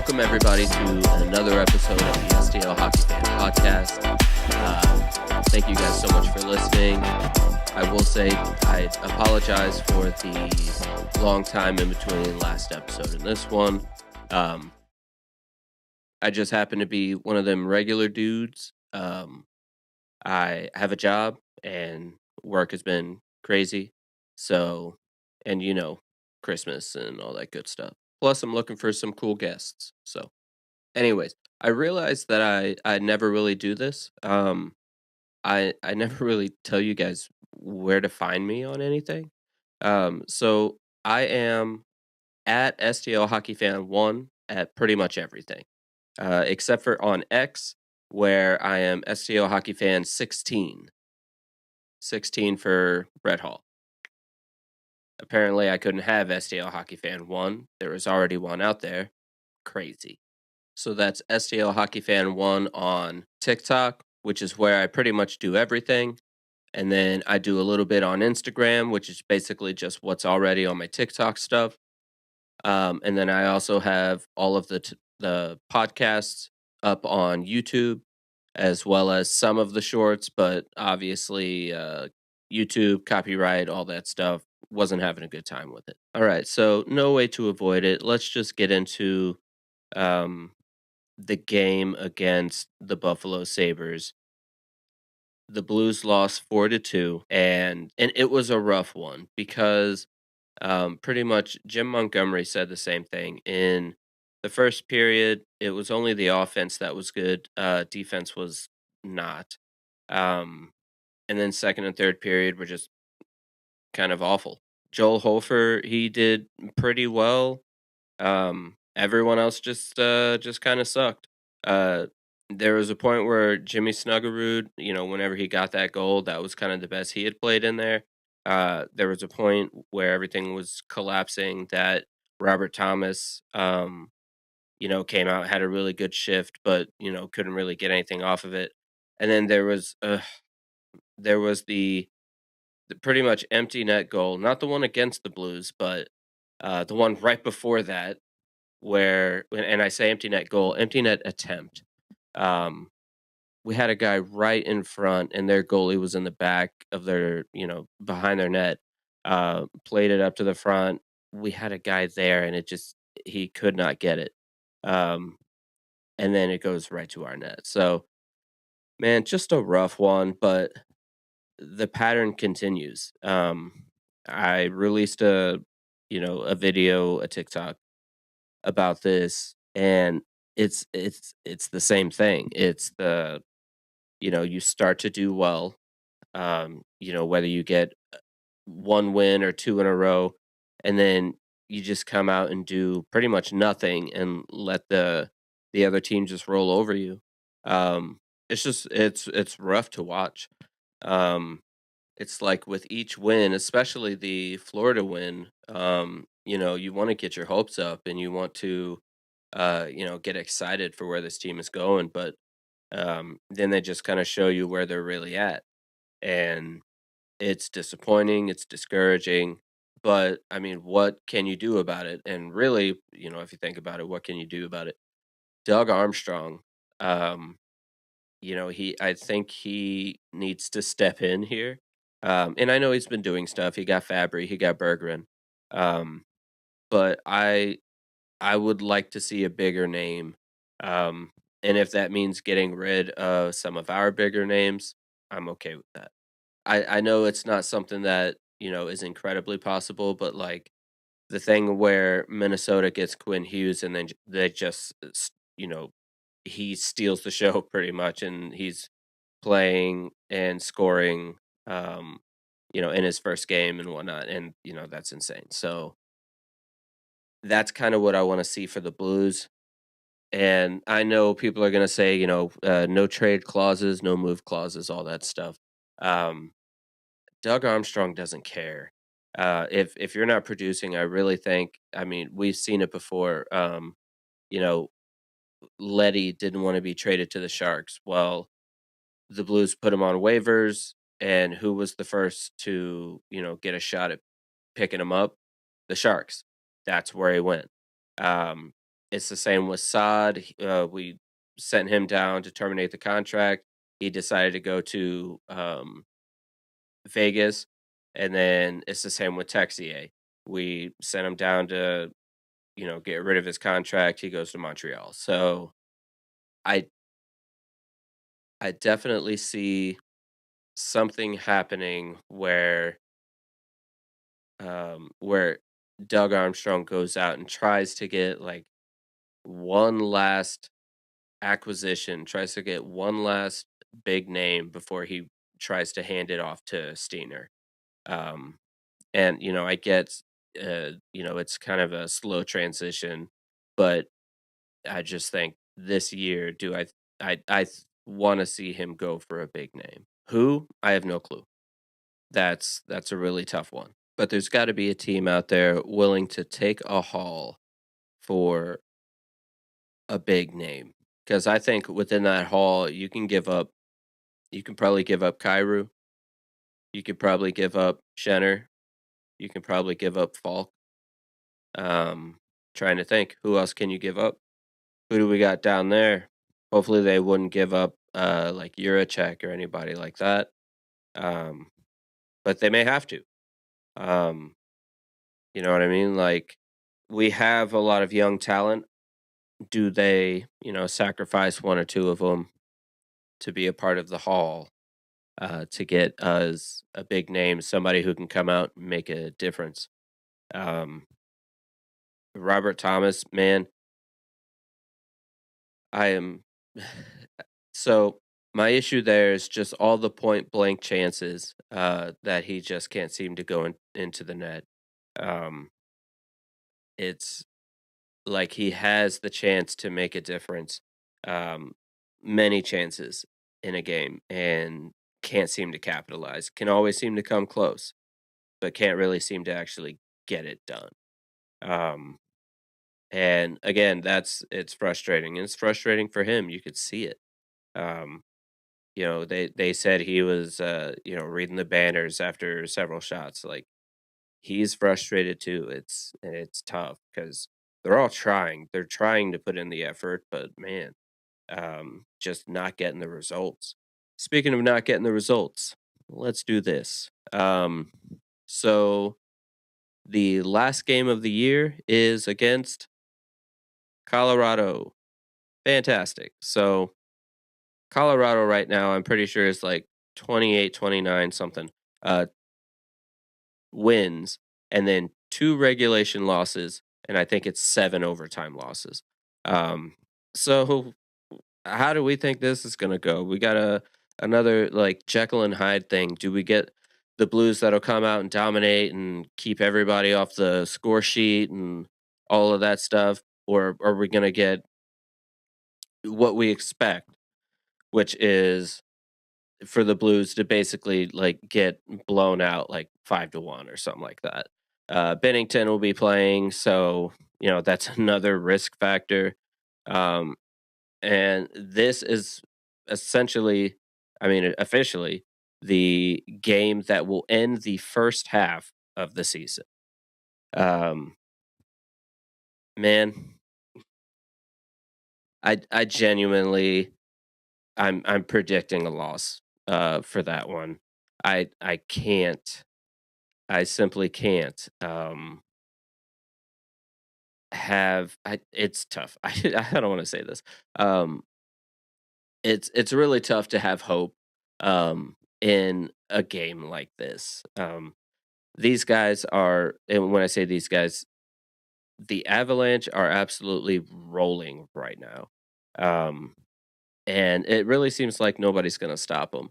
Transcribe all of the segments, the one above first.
welcome everybody to another episode of the STL Hockey Fan Podcast. Thank you guys so much for listening. I will say I apologize for the long time in between last episode and this one. I just happen to be one of them regular dudes. I have a job and work has been crazy. So, and Christmas and all that good stuff. Plus, I'm looking for some cool guests. So, anyways, I realized that I never really do this. I never really tell you guys where to find me on anything. So I am at STL Hockey Fan 1 at pretty much everything. Except for on X, where I am STL Hockey Fan 16. 16 for Brett Hall. Apparently, I couldn't have STL Hockey Fan 1. There was already one out there. Crazy. So that's STL Hockey Fan 1 on TikTok, which is where I pretty much do everything. And then I do a little bit on Instagram, which is basically just what's already on my TikTok stuff. And then I also have all of the podcasts up on YouTube, as well as some of the shorts, but obviously YouTube, copyright, all that stuff, wasn't having a good time with it. All right, so no way to avoid it. Let's just get into the game against the Buffalo Sabres. The Blues lost 4-2, and it was a rough one because pretty much Jim Montgomery said the same thing. In the first period, it was only the offense that was good. Defense was not. And then second and third period were just kind of awful. Joel Hofer, he did pretty well. Everyone else just kind of sucked. There was a point where Jimmy Snuggerud, whenever he got that goal, that was kind of the best he had played in there. There was a point where everything was collapsing that Robert Thomas, came out, had a really good shift, but, couldn't really get anything off of it. And then there was the pretty much empty net goal, not the one against the Blues, but the one right before that, and I say empty net goal, empty net attempt. We had a guy right in front, and their goalie was in the back of their, behind their net. Played it up to the front. We had a guy there, and he could not get it. And then it goes right to our net. So, man, just a rough one, but the pattern continues. I released a video, a TikTok about this, and it's the same thing. It's you start to do well, whether you get one win or two in a row, and then you just come out and do pretty much nothing and let the other team just roll over you. It's rough to watch. It's like with each win, especially the Florida win, you want to get your hopes up and you want to get excited for where this team is going, but then they just kind of show you where they're really at. And it's disappointing, it's discouraging, but I mean, what can you do about it? And really, if you think about it, what can you do about it? Doug Armstrong, um, I think he needs to step in here. And I know he's been doing stuff. He got Fabry, he got Bergeron. Um, but I would like to see a bigger name. And if that means getting rid of some of our bigger names, I'm okay with that. I know it's not something that, is incredibly possible, but like the thing where Minnesota gets Quinn Hughes and then they just, he steals the show pretty much and he's playing and scoring, in his first game and whatnot. And, that's insane. So that's kind of what I want to see for the Blues. And I know people are going to say, no trade clauses, no move clauses, all that stuff. Doug Armstrong doesn't care. If you're not producing, I really think. I mean, we've seen it before. You know, Letty didn't want to be traded to the Sharks. Well, the Blues put him on waivers, and who was the first to get a shot at picking him up? The Sharks. That's where he went. Um, It's the same with Saad. We sent him down to terminate the contract. He decided to go to Vegas, and then it's the same with Texier. We sent him down to get rid of his contract. He goes to Montreal. So I I definitely see something happening where Doug Armstrong goes out and tries to get like one last acquisition, tries to get one last big name before he tries to hand it off to Steiner. Um, and I get, it's kind of a slow transition, but I just think this year, do I want to see him go for a big name. Who? I have no clue. That's a really tough one. But there's got to be a team out there willing to take a haul for a big name. Because I think within that haul, you can probably give up Cairo. You could probably give up Shenner. You can probably give up Falk. Um, Trying to think, who else can you give up? Who do we got down there? Hopefully they wouldn't give up like Juracek or anybody like that. Um, but they may have to. Um, you know what I mean? Like we have a lot of young talent. Do they, sacrifice one or two of them to be a part of the haul to get us a big name, somebody who can come out and make a difference? Um, Robert Thomas, man, I am so my issue there is just all the point blank chances that he just can't seem to go into the net. Um, it's like he has the chance to make a difference, um, many chances in a game, and can't seem to capitalize. Can always seem to come close, but can't really seem to actually get it done. Um, and again, it's frustrating, and it's frustrating for him. You could see it. Um, they said he was reading the banners after several shots. Like he's frustrated too. It's tough because they're all trying. They're trying to put in the effort, but man, just not getting the results. Speaking of not getting the results, let's do this. So the last game of the year is against Colorado. Fantastic. So Colorado right now, I'm pretty sure is like 28, 29 something uh wins, and then 2 regulation losses, and I think it's 7 overtime losses. Um so how do we think this is going to go? We got another like Jekyll and Hyde thing. Do we get the Blues that'll come out and dominate and keep everybody off the score sheet and all of that stuff, or are we going to get what we expect, which is for the Blues to basically like get blown out like 5-1 or something like that. Bennington will be playing, so that's another risk factor. Um, and this is essentially, I mean, officially, the game that will end the first half of the season. Um, Man, I genuinely, I'm predicting a loss for that one. I can't. I simply can't, it's tough. I don't wanna say this. Um, it's really tough to have hope, in a game like this. These guys are and when I say these guys, the Avalanche are absolutely rolling right now. Um, and it really seems like nobody's gonna stop them.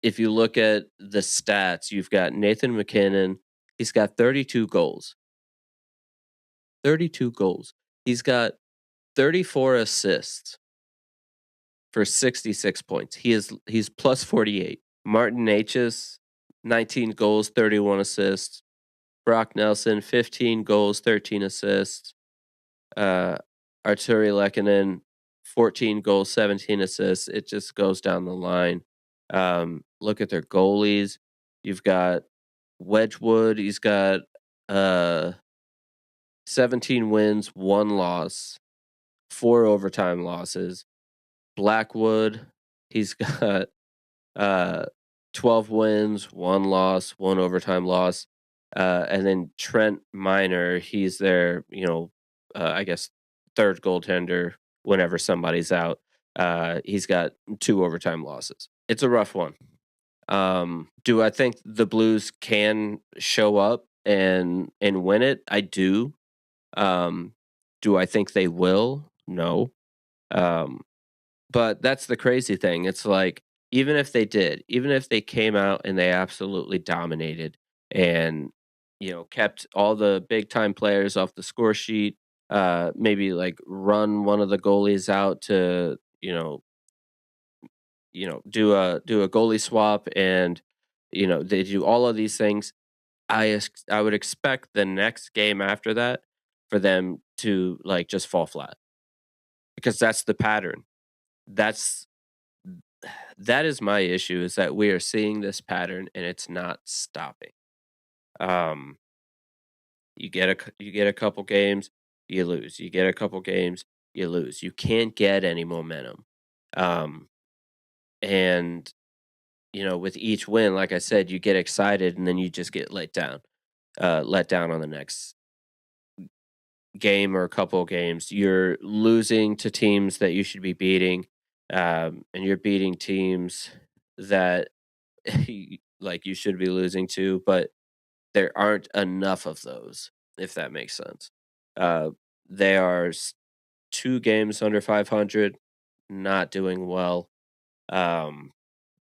If you look at the stats, you've got Nathan MacKinnon, he's got 32 goals. 32 goals. He's got 34 assists for 66 points. He's plus 48. Martin H's 19 goals, 31 assists. Brock Nelson 15 goals, 13 assists. Uh Arturi Lehkonen 14 goals, 17 assists. It just goes down the line. Look at their goalies. You've got Wedgwood, he's got uh 17 wins, 1 loss, 4 overtime losses. Blackwood, he's got, uh, 12 wins, 1 loss, 1 overtime loss. And then Trent Miner, he's their, I guess, 3rd goaltender whenever somebody's out. He's got 2 overtime losses. It's a rough one. Do I think the Blues can show up and win it? I do. Um, do I think they will? No. Um, but that's the crazy thing. It's like even if they did, even if they came out and they absolutely dominated and kept all the big time players off the score sheet, maybe like run one of the goalies out to do a goalie swap and they do all of these things. I would expect the next game after that for them to like just fall flat because that's the pattern. That's that is my issue is that we are seeing this pattern and it's not stopping. Um, you get a couple games, you lose. You get a couple games, you lose. You can't get any momentum. Um, and with each win, like I said, you get excited and then you just get let down on the next game or a couple of games. You're losing to teams that you should be beating, and you're beating teams that like you should be losing to, but there aren't enough of those, if that makes sense. Uh, they are 2 games under 500, not doing well. Um,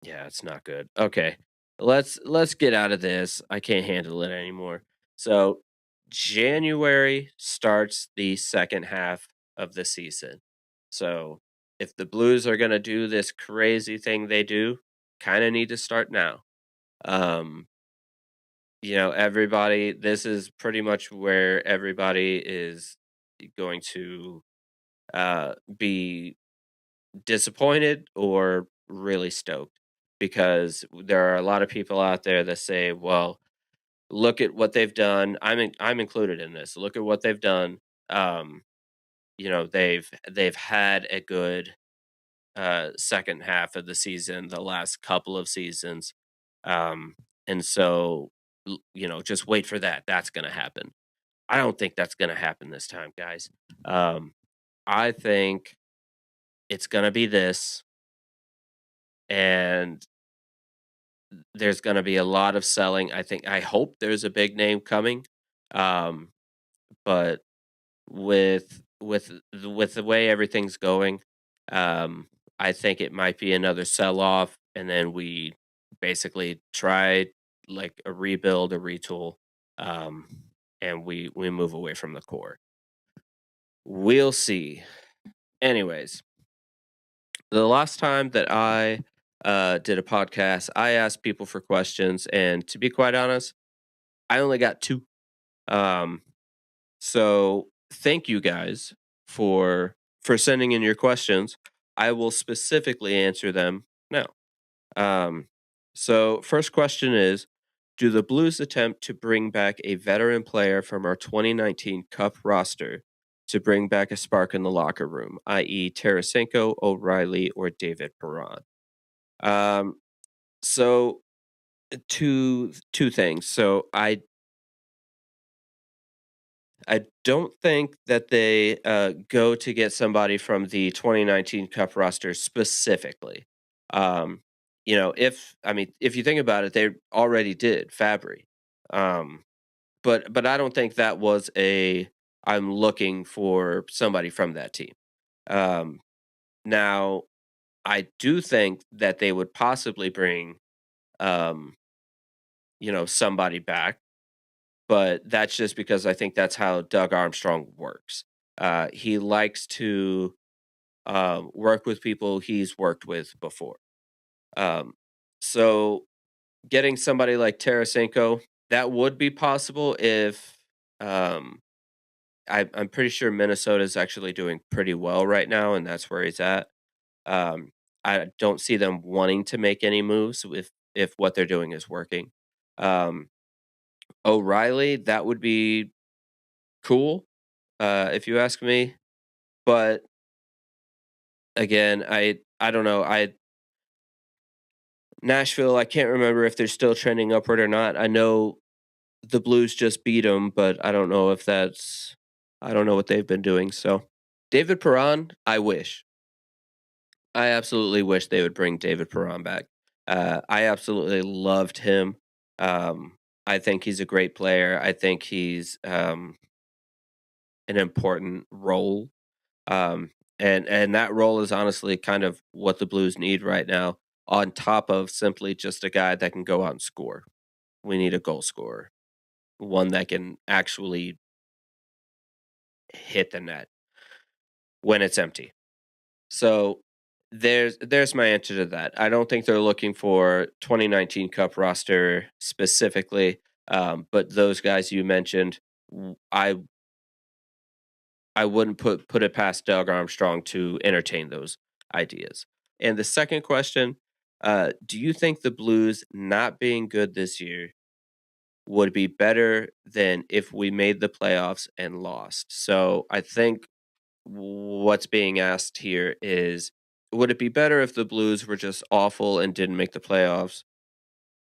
Yeah, it's not good. Okay. Let's get out of this. I can't handle it anymore. So, January starts the second half of the season. So, if the Blues are going to do this crazy thing they do, kind of need to start now. Um, everybody, this is pretty much where everybody is going to be disappointed or really stoked because there are a lot of people out there that say, "Well, look at what they've done." I'm included in this. Look at what they've done. Um, they've had a good second half of the season, the last couple of seasons, um, and so just wait for that. That's going to happen. I don't think that's going to happen this time, guys. Um, I think it's going to be this, and there's gonna be a lot of selling. I hope there's a big name coming, um, but with the way everything's going, um, I think it might be another sell off, and then we basically try like a rebuild, a retool, um, and we move away from the core. We'll see. Anyways, the last time that I did a podcast, I asked people for questions, and to be quite honest, I only got 2. Um, so thank you guys for sending in your questions. I will specifically answer them now. Um, so first question is, do the Blues attempt to bring back a veteran player from our 2019 Cup roster to bring back a spark in the locker room, i.e. Tarasenko, O'Reilly, or David Perron? Um, so two things. So I don't think that they go to get somebody from the 2019 Cup roster specifically. Um, if you think about it, they already did Fabry, um, but I don't think that was a I'm looking for somebody from that team. Um, Now I do think that they would possibly bring um, somebody back, but that's just because I think that's how Doug Armstrong works. He likes to work with people he's worked with before. Um, so getting somebody like Tarasenko, that would be possible if um, I'm pretty sure Minnesota is actually doing pretty well right now, and that's where he's at. Um, I don't see them wanting to make any moves if what they're doing is working. Um, O'Reilly, that would be cool. if you ask me. But again, I don't know. I Nashville, I can't remember if they're still trending upward or not. I know the Blues just beat them, but I don't know if that's I don't know what they've been doing. So David Perron, I wish. I absolutely wish they would bring David Perron back. I absolutely loved him. I think he's a great player. I think he's an important role. And that role is honestly kind of what the Blues need right now, on top of simply just a guy that can go out and score. We need a goal scorer, one that can actually hit the net when it's empty. So there's my answer to that. I don't think they're looking for 2019 Cup roster specifically, but those guys you mentioned, w- I I wouldn't put it past Doug Armstrong to entertain those ideas. And the second question, do you think the Blues not being good this year would be better than if we made the playoffs and lost? So I think what's being asked here is, would it be better if the Blues were just awful and didn't make the playoffs,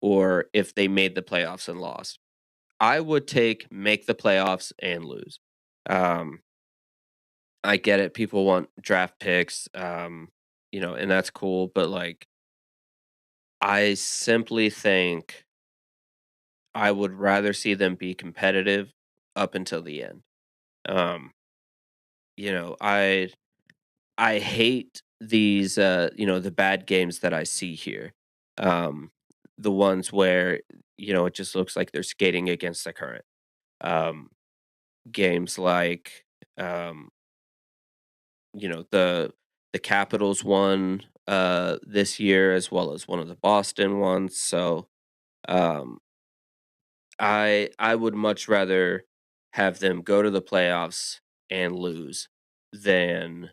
or if they made the playoffs and lost? I would take make the playoffs and lose. Um, I get it. People want draft picks, and that's cool. But like, I simply think I would rather see them be competitive up until the end. Um, I hate these, the bad games that I see here. Um, the ones where it just looks like they're skating against the current. Um, Games like, um, the Capitals won this year, as well as one of the Boston ones. So um I would much rather have them go to the playoffs and lose than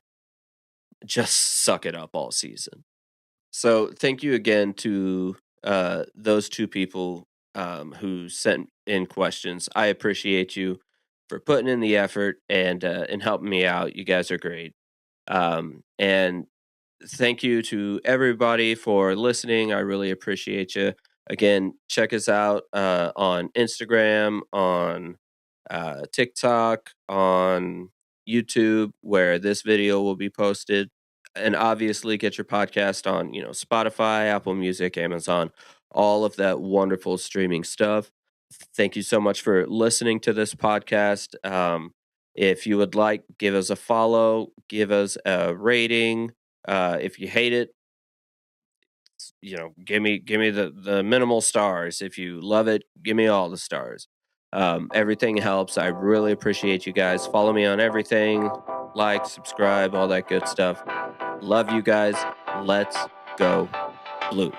just suck it up all season. So thank you again to those two people who sent in questions. I appreciate you for putting in the effort and helping me out. You guys are great. And thank you to everybody for listening. I really appreciate you. Again, check us out on Instagram, on TikTok, on YouTube, where this video will be posted. And obviously, get your podcast on, Spotify, Apple Music, Amazon, all of that wonderful streaming stuff. Thank you so much for listening to this podcast. If you would like, give us a follow, give us a rating. If you hate it, give me the minimal stars. If you love it, give me all the stars. Everything helps. I really appreciate you guys. Follow me on everything, like, subscribe, all that good stuff. Love you guys. Let's go Blues.